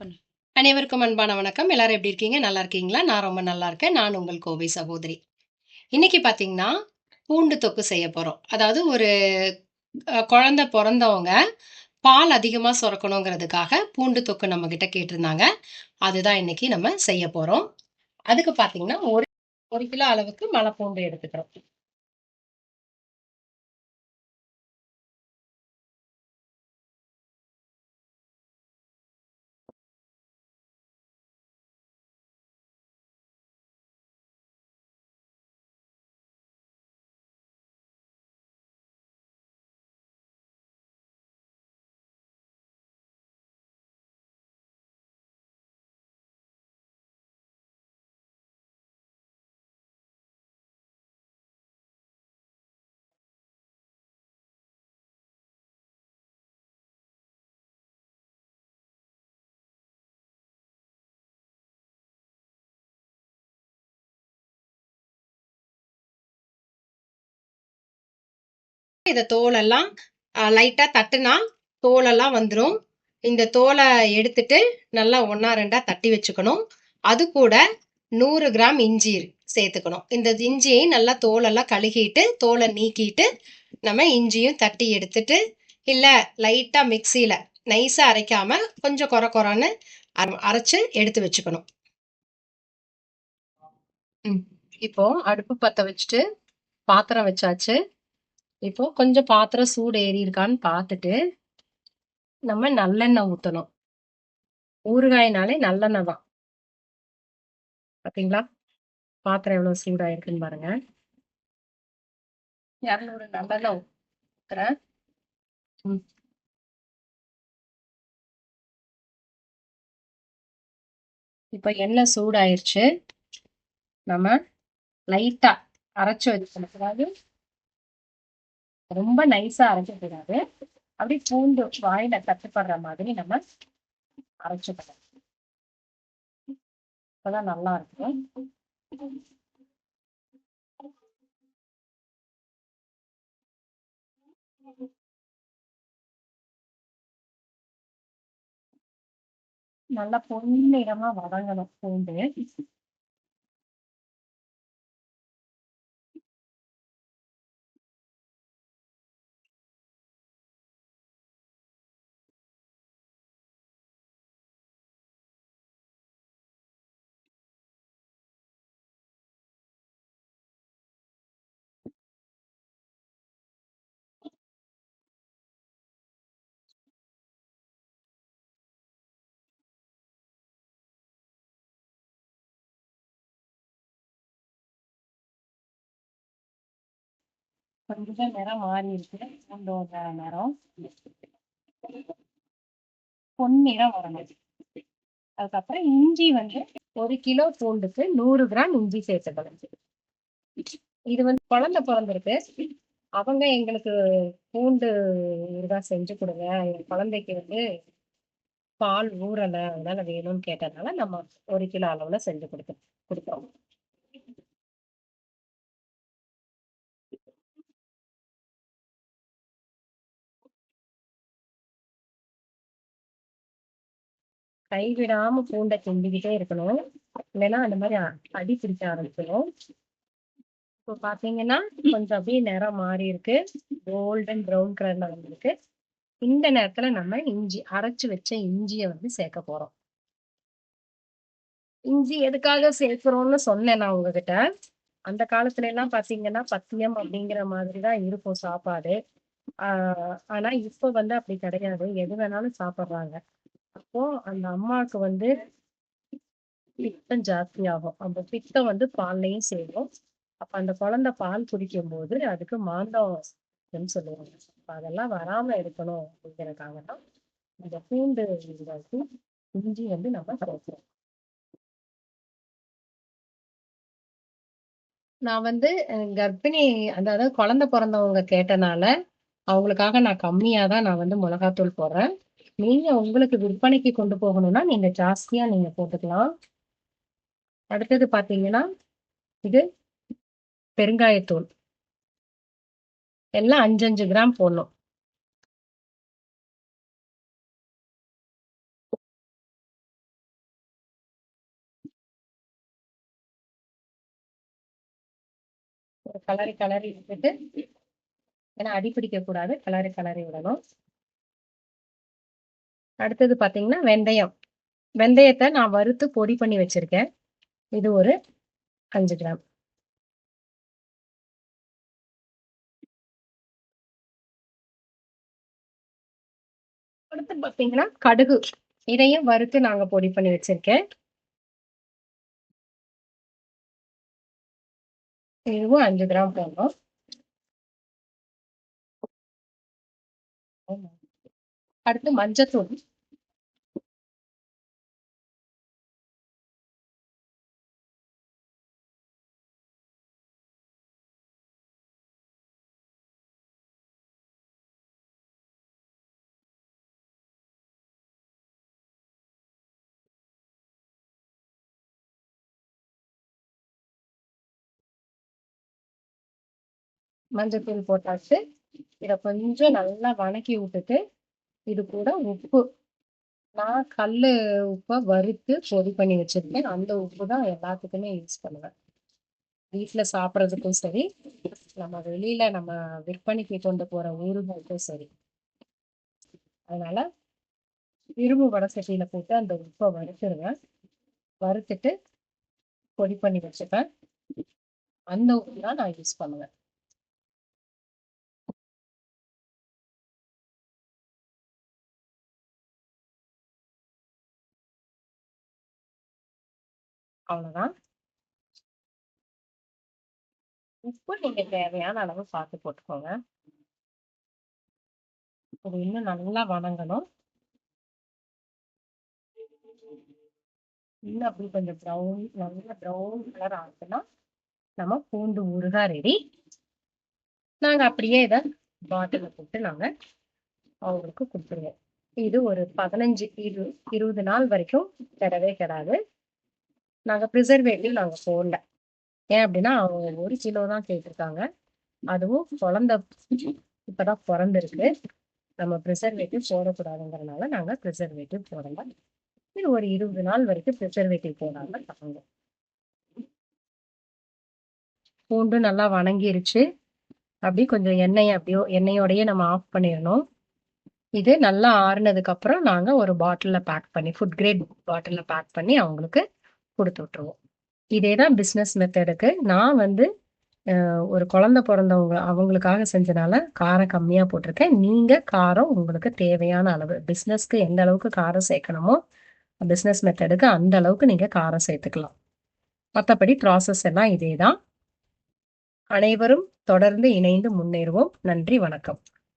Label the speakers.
Speaker 1: பண்ணு. அனைவருக்கும் அன்பான வணக்கம். எல்லாரும் எப்படி இருக்கீங்க? நல்லா இருக்கீங்களா? நான் ரொம்ப நல்லா இருக்கேன். நான் உங்கள் கோவை சகோதரி. இன்னைக்கு பார்த்தீங்கன்னா, பூண்டு தொக்கு செய்ய போறோம். அதாவது ஒரு குழந்தை பொறந்தவங்க பால் அதிகமா சுரக்கணுங்கிறதுக்காக பூண்டு தொக்கு நம்மகிட்ட கேட்டிருந்தாங்க. அதுதான் இன்னைக்கு நம்ம செய்ய போறோம். அதுக்கு பார்த்தீங்கன்னா, 1 கிலோ அளவுக்கு மலைப்பூண்டு எடுத்துக்கிறோம். இத தோலெல்லாம் லைட்டா தட்டுனா தோலெல்லாம் வந்துரும். இந்த தோலை எடுத்துட்டு நல்லா ஒண்ணா ரெண்டா தட்டி வச்சுக்கணும். அது கூட 100 கிராம் இஞ்சி சேர்த்துக்கணும். இந்த இஞ்சியை நல்லா தோலெல்லாம் கழுகிட்டு தோலை நீக்கிட்டு நம்ம இஞ்சியும் தட்டி எடுத்துட்டு இல்ல லைட்டா மிக்சியில நைஸா அரைக்காம கொஞ்சம் கொர கொரன்னு அரைச்சு எடுத்து வச்சுக்கணும். இப்போ அடுப்பு பத்த வச்சுட்டு பாத்திரம் வச்சாச்சு. இப்போ கொஞ்சம் பாத்திரம் சூடு ஏறி இருக்கான்னு பார்த்துட்டு நம்ம நல்லெண்ணெய் ஊத்தணும். ஊறுகாய்னாலே நல்லெண்ணெய் தான். பாத்தீங்களா? பாத்திரம் எவ்வளவு சூடாயிருக்குன்னு பாருங்க. 200 நல்லெண்ணெய் ஊத்துறேன். ம். இப்ப எண்ணெய் சூடாயிருச்சு. நம்ம லைட்டா அரைச்சு வச்சுக்கணும். அதாவது ரொம்ப நைஸா அரைக்க கூடாது. அப்படியே பூண்டு வாயில தட்டுப்படுற மாதிரி நம்ம அரைச்சுக்கணும். அப்பதான் நல்லா இருக்கும். நல்லா பொன்னிறமா வதங்கணும் பூண்டு. கொஞ்சம் நிறம் மாறி இருக்கு. பூண்டோட நிறம் பொன்னிறம் வரணும். அதுக்கப்புறம் இஞ்சி வந்து 1 கிலோ பூண்டுக்கு 100 கிராம் இஞ்சி சேர்த்துக்கணும். இது வந்து குழந்தை பிறந்திருக்கு. அவங்க எங்களுக்கு பூண்டு ஊறுகாய் செஞ்சு கொடுங்க, என் குழந்தைக்கு வந்து பால் ஊறல அதனால வேணும்னு கேட்டதுனால நம்ம 1 கிலோ அளவுல செஞ்சு கொடுத்தோம். கைவிடாம பூண்டை கிண்டிக்கிட்டே இருக்கணும். இல்லைன்னா அந்த மாதிரி அடி பிடிக்க ஆரம்பிச்சிடும். இப்போ பாத்தீங்கன்னா கொஞ்சம் அப்படியே நிறம் மாறி இருக்கு. கோல்டன் ப்ரௌன் கலர்ல வந்திருக்கு. இந்த நேரத்துல நம்ம இஞ்சி அரைச்சு வச்ச இஞ்சியை வந்து சேர்க்க போறோம். இஞ்சி எதுக்காக சேர்க்கிறோம்னு சொன்னேன் நான் உங்ககிட்ட. அந்த காலத்துல எல்லாம் பாத்தீங்கன்னா பத்தியம் அப்படிங்கிற மாதிரிதான் இருக்கும் சாப்பாடு. ஆனா இப்ப வந்து அப்படி கிடையாது. எது வேணாலும் சாப்பிடுறாங்க. அப்போ அந்த அம்மாவுக்கு வந்து பித்தம் ஜாஸ்தி ஆகும். அந்த பித்தம் வந்து பால்லையும் சேரும். அப்ப அந்த குழந்தை பால் குடிக்கும் போது அதுக்கு மாந்தம் சொல்லுவாங்க. அப்ப அதெல்லாம் வராம இருக்கணும் அப்படிங்கறதுக்காக தான் இந்த பூண்டு வந்து இஞ்சி வந்து நம்ம சேர்க்கிறோம். நான் வந்து கர்ப்பிணி அதாவது குழந்தை பிறந்தவங்க கேட்டனால அவங்களுக்காக நான் கம்மியா தான் நான் வந்து மிளகாத்தூள் போடுறேன். நீங்க உங்களுக்கு விற்பனைக்கு கொண்டு போகணும்னா நீங்க ஜாஸ்தியா நீங்க போட்டுக்கலாம். அடுத்தது பாத்தீங்கன்னா இது பெருங்காயத்தூள் எல்லாம் 5 கிராம் போடணும். ஒரு கலரி கலரி விட்டுட்டு, ஏன்னா அடி பிடிக்க கூடாது, கலரி கலரி விடணும். அடுத்தது பாத்தீங்கன்னா வெந்தயம். வெந்தயத்தை நான் வறுத்து பொடி பண்ணி வச்சிருக்கேன். இது ஒரு 5 கிராம். அடுத்து பாத்தீங்கன்னா கடுகு. இதையும் வறுத்து நாங்க பொடி பண்ணி வச்சிருக்கேன். இதுவும் 5 கிராம் போடணும். அடுத்து மஞ்சத்தூள். மஞ்சத்தூள் போட்டாச்சு. இதை கொஞ்சம் நல்லா வணக்கி விட்டுட்டு, இது கூட உப்பு. நான் கல்லு உப்பை வறுத்து பொடி பண்ணி வச்சிருக்கேன். அந்த உப்பு தான் எல்லாத்துக்குமே யூஸ் பண்ணுவேன். வீட்டுல சாப்பிட்றதுக்கும் சரி, நம்ம வெளியில நம்ம விற்பனைக்கு கொண்டு போற ஊறுகாய்க்கும் சரி. அதனால இரும்பு வடசட்டியில போட்டு அந்த உப்பை வறுத்துருவேன். வறுத்துட்டு பொடி பண்ணி வச்சுப்பேன். அந்த உப்பு தான் நான் யூஸ் பண்ணுவேன். அவ்வளவுதான். உப்பு நீங்க தேவையான அளவு பார்த்து போட்டுக்கோங்க. இது இன்னும் நல்லா வணங்கணும். இன்னும் அப்படி கொஞ்சம் ப்ரௌன், நல்லா ப்ரௌன் கலர் ஆகுதுன்னா நம்ம பூண்டு ஊறுகாய் ரெடி. நாங்க அப்படியே இதை பாட்டில போட்டு நாங்க அவங்களுக்கு கொடுத்துருவோம். இது ஒரு 15-20 நாள் வரைக்கும் கெடவே கெடாது. நாங்க ப்ரிசர்வேட்டிவ் நாங்க போடல. ஏன் அப்படின்னா அவங்க 1 கிலோ தான் கேட்டிருக்காங்க. அதுவும் குழந்தை இப்பதான் பிறந்திருக்கு. நம்ம ப்ரிசர்வேட்டிவ் போடக்கூடாதுங்கிறதுனால நாங்க ப்ரிசர்வேட்டிவ் போடல. இது ஒரு 20 நாள் வரைக்கும் ப்ரிசர்வேட்டிவ் போடாம தாங்க. பூண்டு நல்லா வணங்கிருச்சு. அப்படி கொஞ்சம் எண்ணெயோடயே நம்ம ஆஃப் பண்ணிடணும். இது நல்லா ஆறுனதுக்கு அப்புறம் நாங்க ஒரு பாட்டில்ல பேக் பண்ணி, ஃபுட் கிரேட் பாட்டில்ல பேக் பண்ணி அவங்களுக்கு கொடுத்து விட்டுருவோம். இதேதான் பிசினஸ் மெத்தடுக்கு. நான் வந்து ஒரு குழந்தை பிறந்தவங்க அவங்களுக்காக செஞ்சனால காரம் கம்மியா போட்டிருக்கேன். நீங்க காரம் உங்களுக்கு தேவையான அளவு, பிசினஸ்க்கு எந்த அளவுக்கு காரம் சேர்க்கணுமோ பிசினஸ் மெத்தடுக்கு அந்த அளவுக்கு நீங்க காரம் சேர்த்துக்கலாம். மற்றபடி ப்ராசஸ் எல்லாம் இதேதான். அனைவரும் தொடர்ந்து இணைந்து முன்னேறுவோம். நன்றி, வணக்கம்.